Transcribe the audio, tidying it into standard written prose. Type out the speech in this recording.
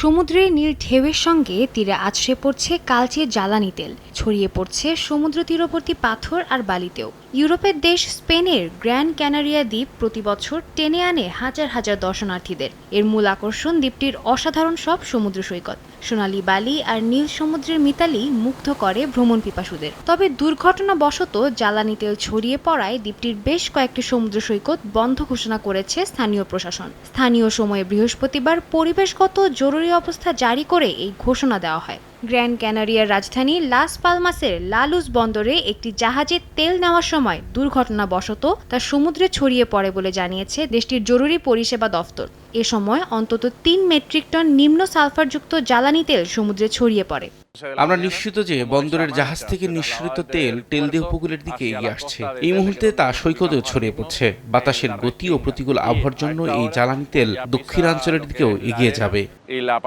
সমুদ্রের নীল ঢেউয়ের সঙ্গে তীরে আছড়ে পড়ছে কালচে জ্বালানি তেল, ছড়িয়ে পড়ছে সমুদ্র তীরবর্তী পাথর আর বালিতেও। ইউরোপের দেশ স্পেনের গ্র্যান্ড ক্যানারিয়া দ্বীপ প্রতি বছর টেনে আনে হাজার হাজার দর্শনার্থীদের। এর মূল আকর্ষণ দ্বীপটির অসাধারণ সব সমুদ্র সৈকত, সোনালী বালি আর নীল সমুদ্রের মিতালি মুগ্ধ করে ভ্রমণ পিপাসুদের। তবে দুর্ঘটনাবশত জ্বালানি তেল ছড়িয়ে পড়ায় দ্বীপটির বেশ কয়েকটি সমুদ্র সৈকত বন্ধ ঘোষণা করেছে স্থানীয় প্রশাসন। স্থানীয় সময়ে বৃহস্পতিবার পরিবেশগত জরুরি অবস্থা জারি করে এই ঘোষণা দেওয়া হয়। গ্র্যান্ড ক্যানারিয়ার রাজধানী লাস পালমাসের লালুস বন্দরে একটি জাহাজে তেল নেওয়ার সময় দুর্ঘটনাবশত তা সমুদ্রে ছড়িয়ে পড়ে বলে জানিয়েছে দেশটির জরুরি পরিষেবা দফতর। এ সময় অন্তত ৩ মেট্রিক টন নিম্ন সালফারযুক্ত জ্বালানি তেল সমুদ্রে ছড়িয়ে পড়ে। আমরা নিশ্চিত যে বন্দরের জাহাজ থেকে নিঃসরিত তেল টেলদেহ উপকূলের দিকে এগিয়ে আসছে। এই মুহূর্তে তা সৈকতেও ছড়িয়ে পড়ছে। বাতাসের গতি ও প্রতিকূল আবহাওয়ার জন্য এই জ্বালানি তেল দক্ষিণাঞ্চলের দিকেও এগিয়ে যাবে।